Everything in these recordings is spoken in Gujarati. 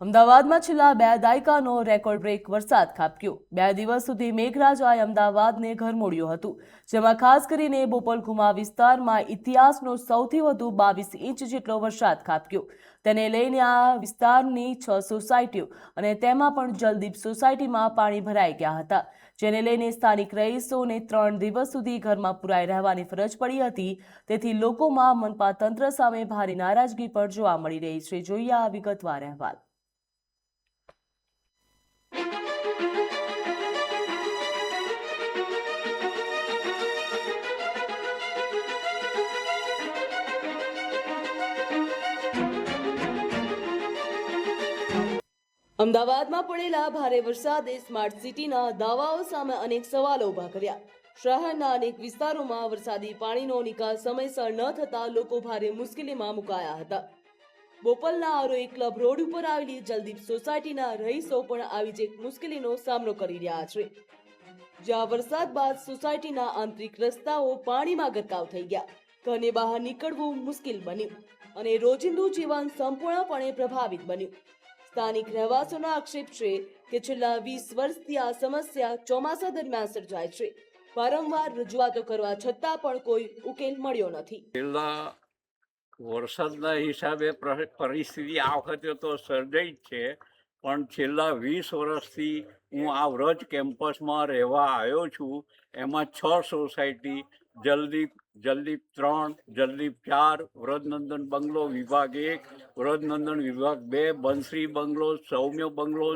અમદાવાદમાં છેલ્લા 2 દાયકાનો રેકોર્ડ બ્રેક વરસાદ ખાબક્યો। 2 દિવસ સુધી મેઘરાજાએ અમદાવાદને ઘરમોડ્યું હતું, જેમાં ખાસ કરીને બોપલખુમા વિસ્તારમાં ઇતિહાસનો સૌથી વધુ 22 ઇંચ જેટલો વરસાદ ખાબક્યો। તેને લઈને આ વિસ્તારની 6 સોસાયટીઓ અને તેમાં પણ જલદીપ સોસાયટીમાં પાણી ભરાઈ ગયા હતા, જેને લઈને સ્થાનિક રહીશોને 3 દિવસ સુધી ઘરમાં પુરાઈ રહેવાની ફરજ પડી હતી। તેથી લોકોમાં મનપા તંત્ર સામે ભારે નારાજગી પણ જોવા મળી રહી છે। જોઈએ આ વિગતવાર અહેવાલ। અમદાવાદમાં પડેલા ભારે વરસાદે સ્માર્ટ સિટીના દાવાઓ સામે અનેક સવાલો ઊભા કર્યા। શહેરના અનેક વિસ્તારોમાં વરસાદી પાણીનો નિકાલ સમયસર ન થતા લોકો ભારે મુશ્કેલીમાં મુકાયા હતા। બોપલના આરોઈ ક્લબ રોડ ઉપર આવેલી જલદીપ સોસાયટીના રહીશો પણ આવી જ એક મુશ્કેલીનો સામનો કરી રહ્યા છે, જ્યાં વરસાદ બાદ સોસાયટીના આંતરિક રસ્તાઓ પાણીમાં ગરકાવ થઈ ગયા, ઘરની બહાર નીકળવું મુશ્કેલ બન્યું અને રોજિંદુ જીવન સંપૂર્ણપણે પ્રભાવિત બન્યું। સ્થાનિક રહેવાસીઓનો આક્ષેપ છે કે છેલ્લા 20 વર્ષથી આ સમસ્યા ચોમાસા દરમિયાન સર્જાય છે। વારંવાર રજૂઆતો કરવા છતાં પણ કોઈ ઉકેલ મળ્યો નથી। વરસાદના હિસાબે પરિસ્થિતિ આ વખતે તો સર્જાઈ જ છે, પણ છેલ્લા 20 વર્ષથી હું આ વ્રજ કેમ્પસમાં રહેવા આવ્યો છું। એમાં 6 સોસાયટી જલદીપ 3, જલદીપ 4, વ્રજનંદન બંગલો વિભાગ 1, વ્રજનંદન વિભાગ 2, બંશ્રી બંગલો, સૌમ્ય બંગલો,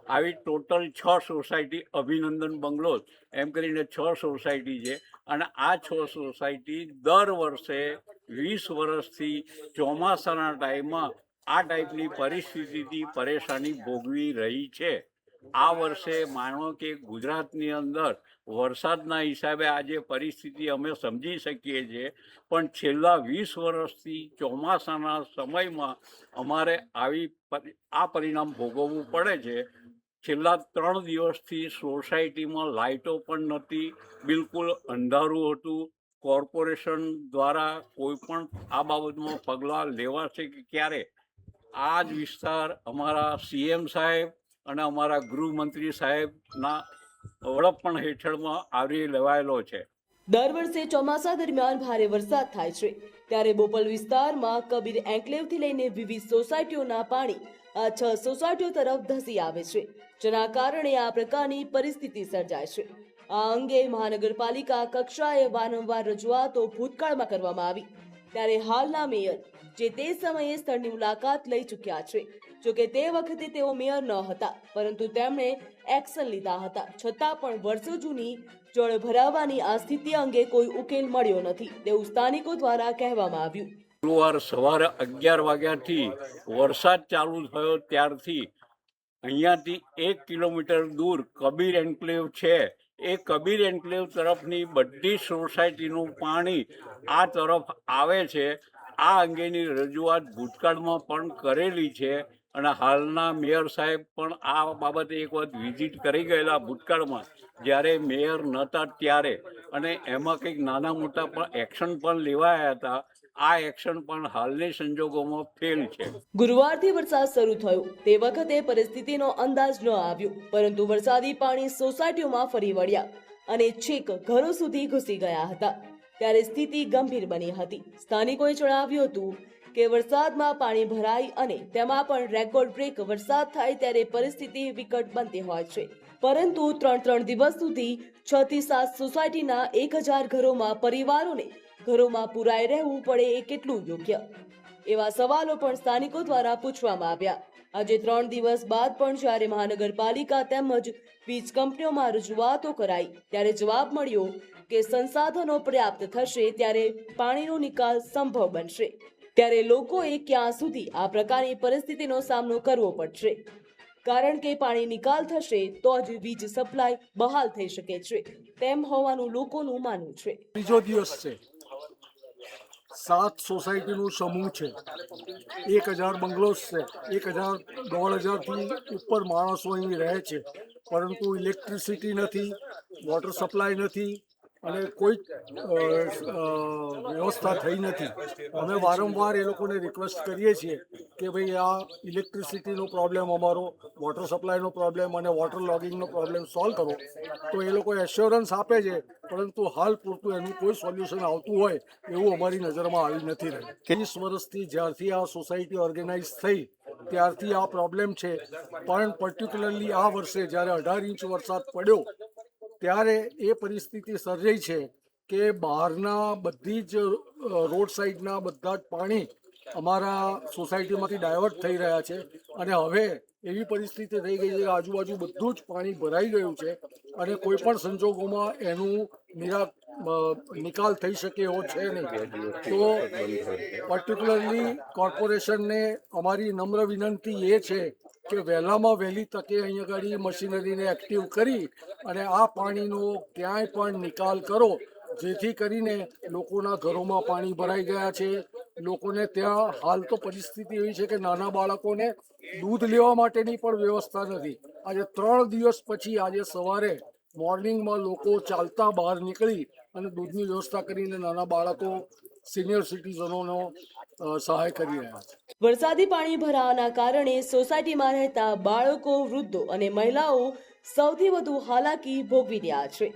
આવી ટોટલ 6 સોસાયટી, અભિનંદન બંગલો, એમ કરીને 6 સોસાયટી છે। અને આ 6 સોસાયટી દર વર્ષે 20 વર્ષથી ચોમાસાના ટાઈમમાં આ ટાઈપની પરિસ્થિતિથી પરેશાની ભોગવી રહી છે। આ વર્ષે માનો કે ગુજરાતની અંદર વરસાદના હિસાબે આજે પરિસ્થિતિ અમે સમજી શકીએ છીએ, પણ છેલ્લા 20 વર્ષથી ચોમાસાના સમયમાં અમારે આ પરિણામ ભોગવવું પડે છે। છેલ્લા 3 દિવસથી સોસાયટીમાં લાઇટો પણ નહોતી, બિલકુલ અંધારું હતું। કોર્પોરેશન દ્વારા કોઈ પણ આ બાબતમાં પગલાં લેવાશે કે ક્યારે? આ જ વિસ્તાર અમારા CM સાહેબ અને અમારા ગૃહમંત્રી સાહેબના વડપણ હેઠળમાં આવરી લેવાયેલો છે। દર વર્ષે ચોમાસા દરમિયાન ભારે વરસાદ થાય છે, ત્યારે બોપલ વિસ્તારમાં કબીર એન્કલેવથી લઈને વિવિધ સોસાયટીઓના પાણી આ 6 સોસાયટીઓ તરફ ધસી આવે છે, જેના કારણે આ પ્રકારની પરિસ્થિતિ સર્જાય છે। આ અંગે મહાનગરપાલિકા કક્ષાએ વારંવાર રજૂઆતો ભૂતકાળમાં કરવામાં આવી, ત્યારે હાલના મેયર જે તે સમયે સ્થળની મુલાકાત લઈ ચૂક્યા છે। જોકે તે વખતે તેઓ મેયર ન હતા, પરંતુ તેમણે એક્શન લીધા હતા, છતાં પણ વર્ષો જૂની જળ ભરાવાની આ સ્થિતિ અંગે કોઈ ઉકેલ મળ્યો નથી, તેવું સ્થાનિકો દ્વારા કહેવામાં આવ્યું। ગુરુવાર સવારે 11 વાગ્યાથી વરસાદ ચાલુ થયો ત્યારથી અહીંયાથી 1 કિલોમીટર દૂર કબીર એન્કલેવ છે, એ કબીર એન્કલેવ તરફની બધી સોસાયટીનું પાણી આ તરફ આવે છે। આ અંગેની રજૂઆત ભૂતકાળમાં પણ કરેલી છે અને હાલના મેયર સાહેબ પણ આ બાબતે એક વખત વિઝિટ કરી ગયેલા ભૂતકાળમાં, જ્યારે મેયર નહોતા ત્યારે, અને એમાં કંઈક નાના મોટા પણ એક્શન પણ લેવાયા હતા। આ એક્શન પણ હાલની સંજોગોમાં ફેલ છે। ગુરુવારથી વરસાદ શરૂ થયો તે વખતે પરિસ્થિતિનો અંદાજ ન આવ્યો, પરંતુ વરસાદી પાણી સોસાયટીઓમાં ફરી વળ્યા અને છેક ઘરો સુધી ઘૂસી ગયા હતા, ત્યારે સ્થિતિ ગંભીર બની હતી। સ્થાનિકોએ જણાવ્યું હતું કે વરસાદમાં પાણી ભરાય અને તેમાં પણ રેકોર્ડ બ્રેક વરસાદ થાય ત્યારે પરિસ્થિતિ વિકટ બનતી હોય છે, પરંતુ 3 દિવસ સુધી 6 થી 7 સોસાયટીના 1000 ઘરોમાં પરિવારોને ઘરોમાં પુરાઈ રહેવું પડે એ કેટલું યોગ્ય? એવા સવાલો પણ સ્થાનિકો દ્વારા પૂછવામાં આવ્યા। આજે 3 દિવસ બાદ પણ જ્યારે મહાનગરપાલિકા તેમજ વીજ કંપનીઓમાં રજૂઆતો કરાઈ, ત્યારે જવાબ મળ્યો કે સંસાધનો પર્યાપ્ત થશે ત્યારે પાણીનો નિકાલ સંભવ બનશે। ત્યારે લોકોએ ક્યાં સુધી આ પ્રકારની પરિસ્થિતિનો સામનો કરવો પડશે? કારણ કે પાણી નિકાલ થશે તો જ વીજ સપ્લાય બહાલ થઈ શકે છે, તેમ હોવાનું લોકોનું માનવું છે। ત્રીજો દિવસ છે, 7 સોસાયટીનું સમૂહ છે, 1000 બંગલોઝ છે, 1000-1500થી ઉપર માણસો અહીં રહે છે, પરંતુ ઇલેક્ટ્રિસિટી નથી, વોટર સપ્લાય નથી, અને કોઈ વ્યવસ્થા થઈ નથી. અમે વારંવાર એ લોકોને રિક્વેસ્ટ કરીએ છીએ કે ભાઈ આ ઇલેક્ટ્રિસિટીનો પ્રોબ્લેમ અમારો, વોટર સપ્લાયનો પ્રોબ્લેમ અને વોટર લોગિંગનો પ્રોબ્લેમ સોલ્વ કરો. તો એ લોકો એશ્યોરન્સ આપે છે, પરંતુ હાલ પૂરતું એનું કોઈ સોલ્યુશન આવતું હોય એવું અમારી નજરમાં આવી નથી રહ્યું. 30 વર્ષથી જ્યારથી આ સોસાયટી ઓર્ગેનાઇઝ થઈ ત્યારથી આ પ્રોબ્લેમ છે, પણ પર્ટિક્યુલરલી આ વર્ષે જ્યારે 18 ઇંચ વરસાદ પડ્યો ત્યારે એ પરિસ્થિતિ સર્જાઈ છે કે બહારના બધી જ રોડ સાઈડના બધા જ પાણી અમારા સોસાયટીમાંથી ડાયવર્ટ થઈ રહ્યા છે અને હવે એવી પરિસ્થિતિ થઈ ગઈ છે કે આજુબાજુ બધું જ પાણી ભરાઈ ગયું છે અને કોઈ પણ સંજોગોમાં એનું નિકાલ થઈ શકે એવો છે નહીં. તો પર્ટિક્યુલરલી કોર્પોરેશનને અમારી નમ્ર વિનંતી એ છે કે વહેલામાં વહેલી તકે અહીંયા આગળ મશીનરીને એક્ટિવ કરી અને આ પાણીનો ક્યાંય પણ નિકાલ કરો, જેથી કરીને લોકોના ઘરોમાં પાણી ભરાઈ ગયા છે. લોકોને ત્યાં હાલ તો પરિસ્થિતિ એવી છે કે નાના બાળકોને દૂધ લેવા માટેની પણ વ્યવસ્થા નથી. આજે 3 દિવસ પછી આજે સવારે મોર્નિંગમાં લોકો ચાલતા બહાર નીકળી અને દૂધની વ્યવસ્થા કરીને નાના બાળકો, સિનિયર સિટીઝનોનો સહાય કરી રહ્યા છે. વરસાદી પાણી ભરાવાના કારણે સોસાયટીમાં રહેતા બાળકો, વૃદ્ધો અને મહિલાઓ સૌથી વધુ હાલાકી ભોગવી રહ્યા છે.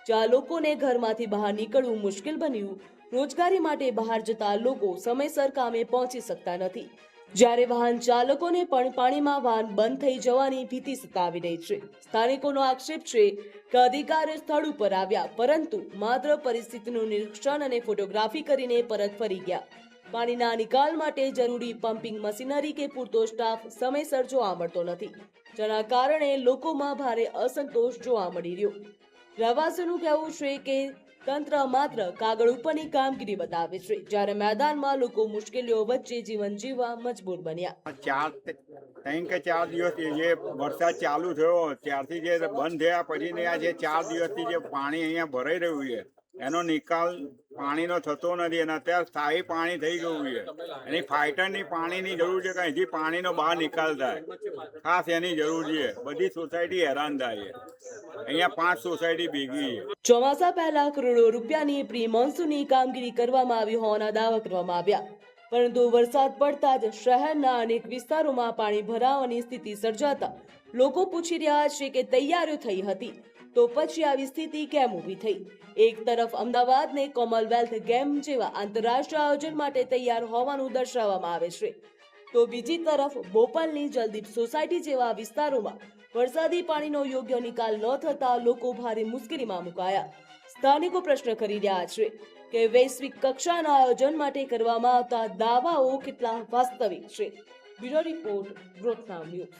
જ્યાં લોકોને ઘરમાંથી બહાર નીકળવું મુશ્કેલ બન્યું. રોજગારી માટે બહાર જતા લોકો સમયસર કામે પહોંચી શકતા નથી. જ્યારે વાહન ચાલકોને પણ પાણીમાં વાહન બંધ થઈ જવાની ભીતિ સતાવી રહી છે. સ્થાનિકોનો આક્ષેપ છે કે અધિકારીઓ સ્થળ ઉપર આવ્યા, પરંતુ માત્ર પરિસ્થિતિનું નિરીક્ષણ અને ફોટોગ્રાફી કરીને પરત ફરી ગયા. પાણીના નિકાલ માટે જરૂરી પમ્પિંગ મશીનરી કે પૂરતો સ્ટાફ સમયસર જોવા મળતો નથી, જેના કારણે લોકોમાં ભારે અસંતોષ જોવા મળી રહ્યો. રહેવાસીઓનું કહેવું છે કે તંત્ર માત્ર કાગળ ઉપરની કામગીરી બતાવે છે, જ્યારે મેદાનમાં લોકો મુશ્કેલીઓ વચ્ચે જીવન જીવવા મજબૂર બન્યા. 3 કે 4 દિવસથી જે વરસાદ ચાલુ થયો ત્યારથી જે બંધ થયા પછી આ જે 4 દિવસથી જે પાણી અહીંયા ભરાઈ રહ્યું છે એનો નિકાલ પાણીનો થતો નથી અને અત્યારે સ્થાયી પાણી થઈ ગયું છે. એની ફાઇટરની પાણીની જરૂર છે કે અહીંથી પાણીનો બહાર નિકાલ થાય, ખાસ એની જરૂર છે. બધી સોસાયટી હેરાન થાય છે. અહીંયા 5 સોસાયટી ભેગી છે. ચોમાસા પહેલા કરોડો રૂપિયાની પ્રી મોન્સૂનની કામગીરી કરવામાં આવી હોવાના દાવા કરવામાં આવ્યા, પરંતુ વરસાદ પડતા જ શહેરના અનેક વિસ્તારોમાં પાણી ભરાવાની સ્થિતિ સર્જાતા લોકો પૂછી રહ્યા છે કે તૈયારીઓ થઈ હતી તો પછી આવી સ્થિતિ કેમ ઊભી થઈ. એક તરફ અમદાવાદને કોમનવેલ્થ ગેમ જેવા આંતરરાષ્ટ્રીય આયોજન માટે તૈયાર હોવાનું દર્શાવવામાં આવે છે, તો બીજી તરફ બોપલની જલદીપ સોસાયટી જેવા વિસ્તારોમાં વરસાદી પાણીનો યોગ્ય નિકાલ ન થતા લોકો ભારે મુશ્કેલીમાં મુકાયા. સ્થાનિકો પ્રશ્ન કરી રહ્યા છે કે વૈશ્વિક કક્ષાના આયોજન માટે કરવામાં આવતા દાવાઓ કેટલા વાસ્તવિક છે. બ્યુરો રિપોર્ટ, ગ્રોથનામ ન્યૂઝ.